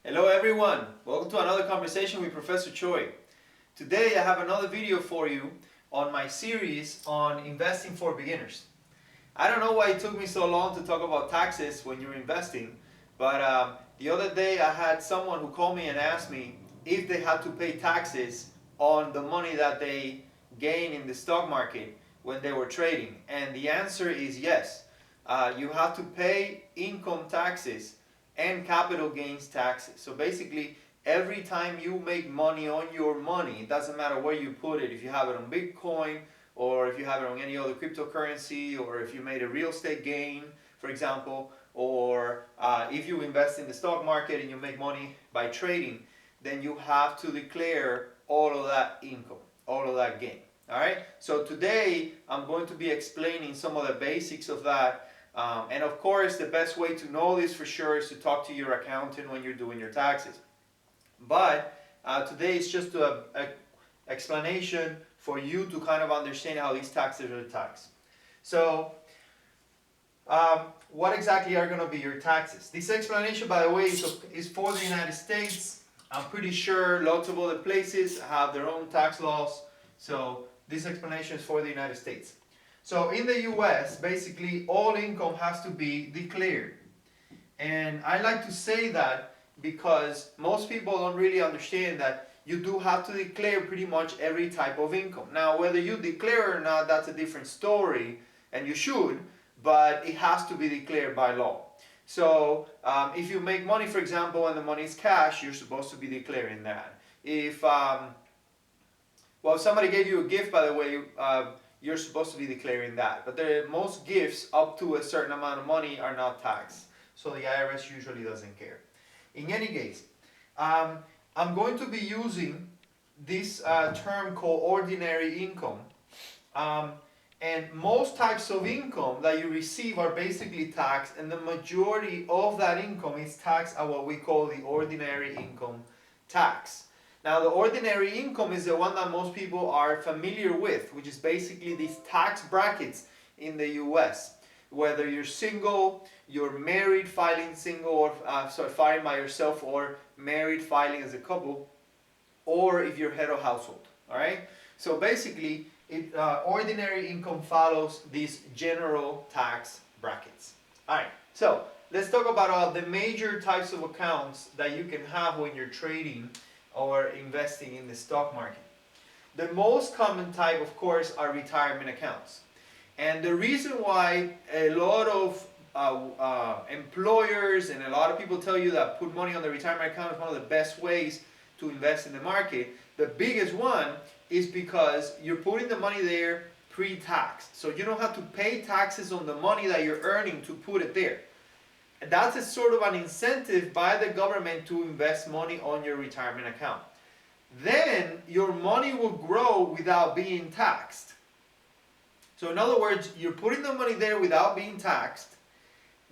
Hello everyone, welcome to another conversation with Professor Choi. Today I have another video for you on my series on investing for beginners. I don't know why it took me so long to talk about taxes when you're investing, but the other day I had someone who called me and asked me if they had to pay taxes on the money that they gain in the stock market when they were trading, and the answer is yes. You have to pay income taxes and capital gains taxes. So basically, every time you make money on your money, it doesn't matter where you put it, if you have it on Bitcoin, or if you have it on any other cryptocurrency, or if you made a real estate gain, for example, or if you invest in the stock market and you make money by trading, then you have to declare all of that income, all of that gain. All right, so today I'm going to be explaining some of the basics of that. And of course, the best way to know this for sure is to talk to your accountant when you're doing your taxes. But today is just an explanation for you to kind of understand how these taxes are taxed. So, what exactly are going to be your taxes? This explanation, by the way, is for the United States. I'm pretty sure lots of other places have their own tax laws. So, this explanation is for the United States. So in the US, basically all income has to be declared. And I like to say that because most people don't really understand that you do have to declare pretty much every type of income. Now, whether you declare or not, that's a different story, and you should, but it has to be declared by law. So if you make money, for example, and the money is cash, you're supposed to be declaring that. If somebody gave you a gift, by the way, you're supposed to be declaring that. But most gifts up to a certain amount of money are not taxed. So the IRS usually doesn't care. In any case, I'm going to be using this term called ordinary income. And most types of income that you receive are basically taxed, and the majority of that income is taxed at what we call the ordinary income tax. Now, the ordinary income is the one that most people are familiar with, which is basically these tax brackets in the US. Whether you're single, you're married filing single, or filing by yourself, or married filing as a couple, or if you're head of household. All right. So basically, ordinary income follows these general tax brackets. All right. So let's talk about the major types of accounts that you can have when you're trading or investing in the stock market. The most common type, of course, are retirement accounts. And the reason why a lot of employers and a lot of people tell you that put money on the retirement account is one of the best ways to invest in the market, the biggest one is because you're putting the money there pre-taxed. So you don't have to pay taxes on the money that you're earning to put it there. That's a sort of an incentive by the government to invest money on your retirement account. Then your money will grow without being taxed. So in other words, you're putting the money there without being taxed.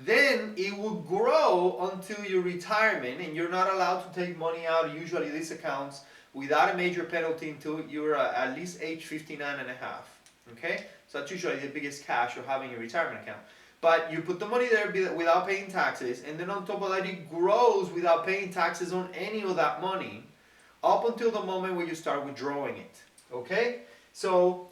Then it will grow until your retirement, and you're not allowed to take money out of usually these accounts without a major penalty until you're at least age 59 and a half. Okay? So that's usually the biggest cash you're having in your retirement account. But you put the money there without paying taxes, and then on top of that, it grows without paying taxes on any of that money up until the moment where you start withdrawing it. Okay? So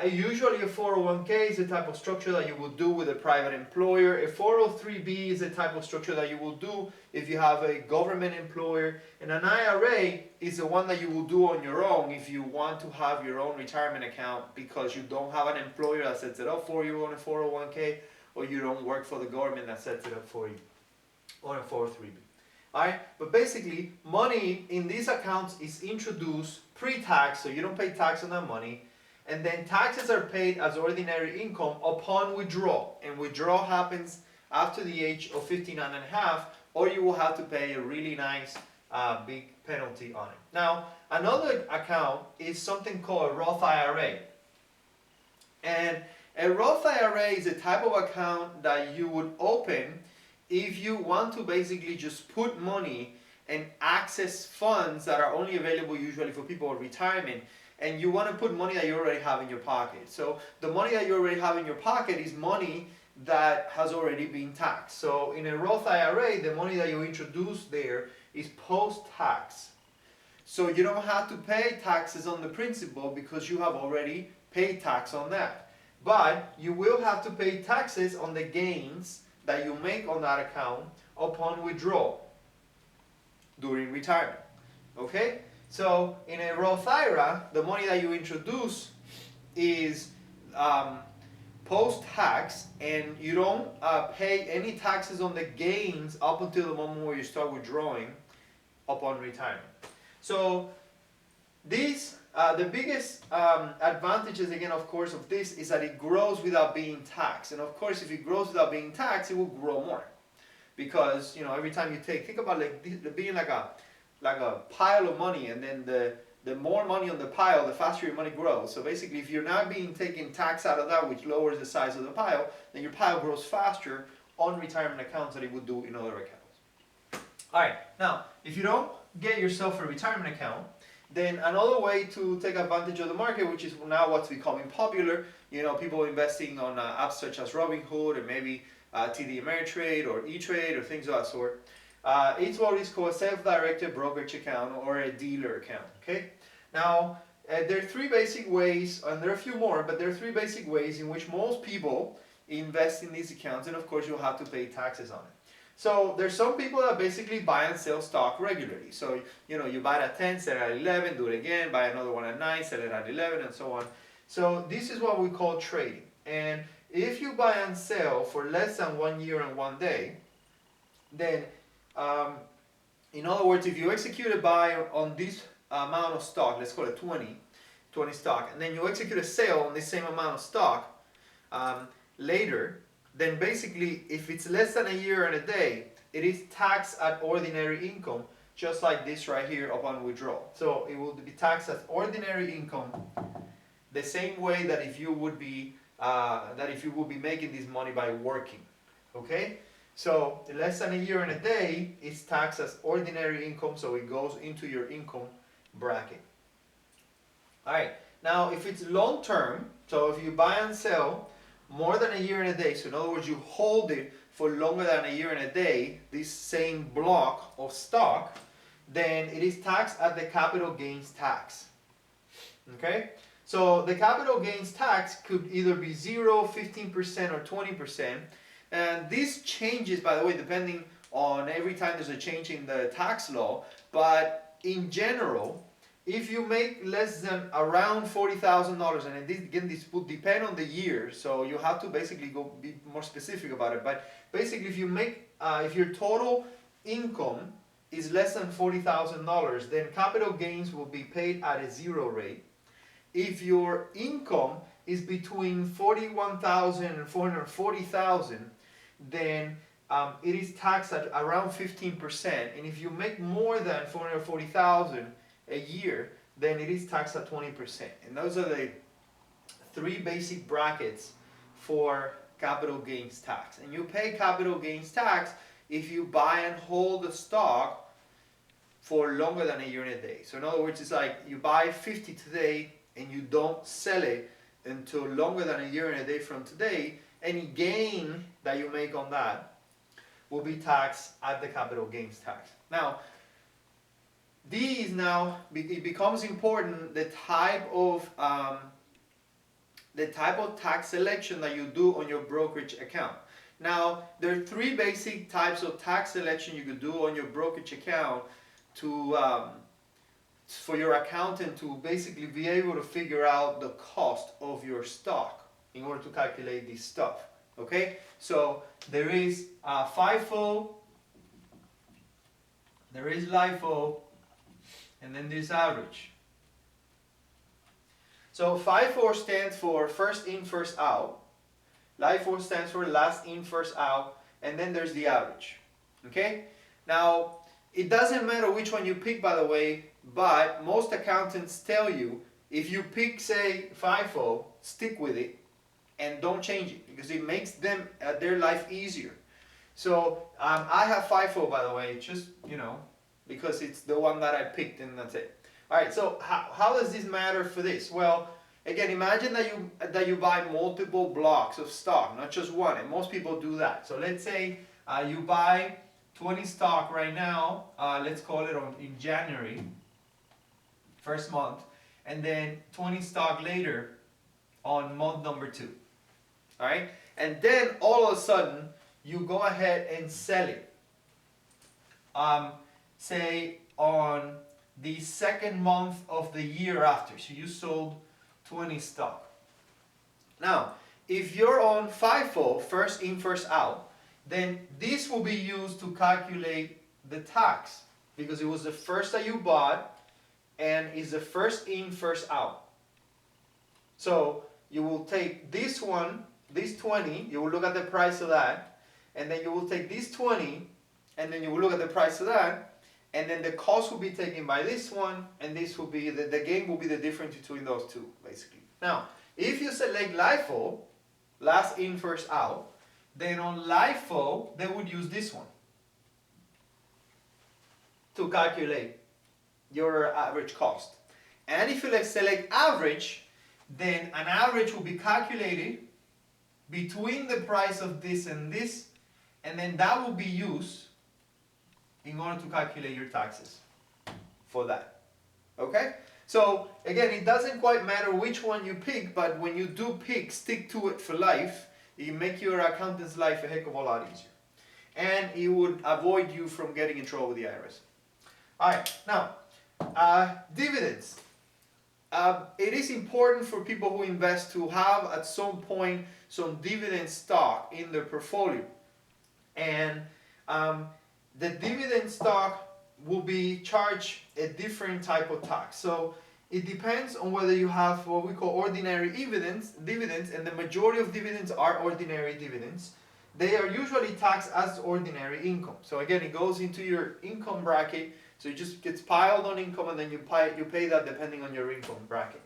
usually a 401k is the type of structure that you will do with a private employer. A 403b is the type of structure that you will do if you have a government employer. And an IRA is the one that you will do on your own if you want to have your own retirement account because you don't have an employer that sets it up for you on a 401k, or you don't work for the government that sets it up for you on a 403b. Alright, but basically money in these accounts is introduced pre-tax, so you don't pay tax on that money, and then taxes are paid as ordinary income upon withdrawal, and withdrawal happens after the age of 59 and a half, or you will have to pay a really nice big penalty on it. Now, another account is something called a Roth IRA. And a Roth IRA is a type of account that you would open if you want to basically just put money and access funds that are only available usually for people in retirement, and you want to put money that you already have in your pocket. So the money that you already have in your pocket is money that has already been taxed. So in a Roth IRA, the money that you introduce there is post-tax. So you don't have to pay taxes on the principal because you have already paid tax on that. But you will have to pay taxes on the gains that you make on that account upon withdrawal during retirement. Okay? So in a Roth IRA, the money that you introduce is post-tax, and you don't pay any taxes on the gains up until the moment where you start withdrawing upon retirement. So these, the biggest advantages, again, of course, of this is that it grows without being taxed. And of course, if it grows without being taxed, it will grow more. Because, you know, every time you think about like being like a pile of money, and then the more money on the pile, the faster your money grows. So basically, if you're not being taken tax out of that, which lowers the size of the pile, then your pile grows faster on retirement accounts than it would do in other accounts. All right, now, if you don't get yourself a retirement account, then another way to take advantage of the market, which is now what's becoming popular, you know, people investing on apps such as Robinhood, or maybe TD Ameritrade or E-Trade or things of that sort. It's what is called a self-directed brokerage account or a dealer account. Okay. Now there are three basic ways, and there are a few more, but there are three basic ways in which most people invest in these accounts, and of course you'll have to pay taxes on it. So there's some people that basically buy and sell stock regularly. So you know, you buy it at 10, sell it at 11, do it again, buy another one at 9, sell it at 11, and so on. So this is what we call trading. And if you buy and sell for less than 1 year and 1 day, then in other words, if you execute a buy on this amount of stock, let's call it 20 stock, and then you execute a sale on the same amount of stock later, then basically if it's less than a year and a day, it is taxed at ordinary income, just like this right here upon withdrawal. So it will be taxed as ordinary income, the same way that if you would be making this money by working. Okay? So less than a year and a day is taxed as ordinary income, so it goes into your income bracket. All right. Now, if it's long term, so if you buy and sell more than a year and a day, so in other words, you hold it for longer than a year and a day, this same block of stock, then it is taxed at the capital gains tax. Okay? So the capital gains tax could either be 0, 15%, or 20%. And this changes, by the way, depending on every time there's a change in the tax law. But in general, if you make less than around $40,000, and again, this would depend on the year, so you have to basically go be more specific about it. But basically, if you make, if your total income is less than $40,000, then capital gains will be paid at a 0 rate. If your income is between $41,000 and $440,000, then it is taxed at around 15%. And if you make more than $440,000 a year, then it is taxed at 20%. And those are the three basic brackets for capital gains tax. And you pay capital gains tax if you buy and hold the stock for longer than a year and a day. So in other words, it's like you buy 50 today and you don't sell it until longer than a year and a day from today. Any gain that you make on that will be taxed at the capital gains tax. Now, it becomes important the type of tax selection that you do on your brokerage account. Now, there are three basic types of tax selection you could do on your brokerage account to for your accountant to basically be able to figure out the cost of your stock in order to calculate this stuff. Okay, so there is FIFO, there is LIFO, and then there's average. So FIFO stands for first in, first out. LIFO stands for last in, first out, and then there's the average. Okay, now it doesn't matter which one you pick, by the way, but most accountants tell you if you pick, say, FIFO, stick with it and don't change it because it makes them their life easier. So I have FIFO, by the way, just, you know, because it's the one that I picked and that's it. All right, so how does this matter for this? Well, again, imagine that you buy multiple blocks of stock, not just one, and most people do that. So let's say you buy 20 stock right now, let's call it in January, first month, and then 20 stock later on month number 2. All right, and then all of a sudden you go ahead and sell it. Say on the second month of the year after. So you sold 20 stock. Now, if you're on FIFO, first in, first out, then this will be used to calculate the tax because it was the first that you bought and is the first in, first out. So you will take this one, this 20, you will look at the price of that, and then you will take this 20, and then you will look at the price of that, and then the cost will be taken by this one, and this will be, the gain will be the difference between those two, basically. Now, if you select LIFO, last in, first out, then on LIFO, they would use this one to calculate your average cost. And if you select average, then an average will be calculated between the price of this, and then that will be used in order to calculate your taxes for that. Okay? So again, it doesn't quite matter which one you pick, but when you do pick, stick to it for life. It make your accountant's life a heck of a lot easier. And it would avoid you from getting in trouble with the IRS. Alright, now, dividends. It is important for people who invest to have at some point some dividend stock in their portfolio. And the dividend stock will be charged a different type of tax. So it depends on whether you have what we call ordinary dividends, and the majority of dividends are ordinary dividends. They are usually taxed as ordinary income. So again, it goes into your income bracket, so it just gets piled on income, and then you pay that depending on your income bracket.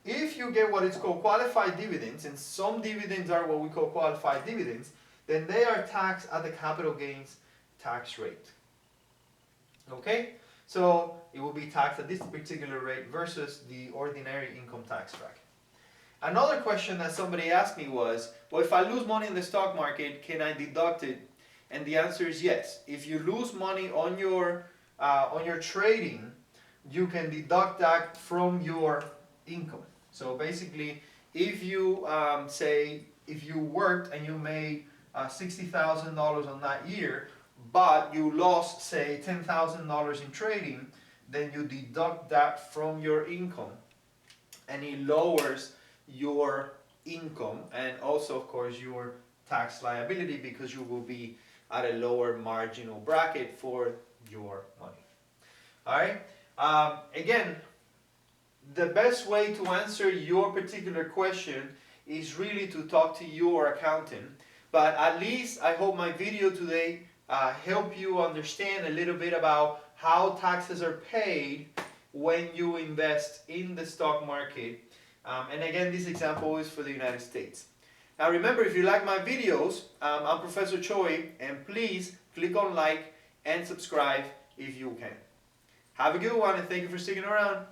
If you get what is called qualified dividends, and some dividends are what we call qualified dividends, then they are taxed at the capital gains tax rate. Okay? So it will be taxed at this particular rate versus the ordinary income tax bracket. Another question that somebody asked me was, well, if I lose money in the stock market, can I deduct it? And the answer is yes. If you lose money on your trading, you can deduct that from your income. So basically, if you if you worked and you made $60,000 on that year, but you lost, say, $10,000 in trading, then you deduct that from your income, and it lowers your income and also, of course, your tax liability because you will be at a lower marginal bracket for your money. All right. Again, the best way to answer your particular question is really to talk to your accountant. But at least I hope my video today help you understand a little bit about how taxes are paid when you invest in the stock market. And again, this example is for the United States. Now remember, if you like my videos, I'm Professor Choi, and please click on like and subscribe if you can. Have a good one, and thank you for sticking around.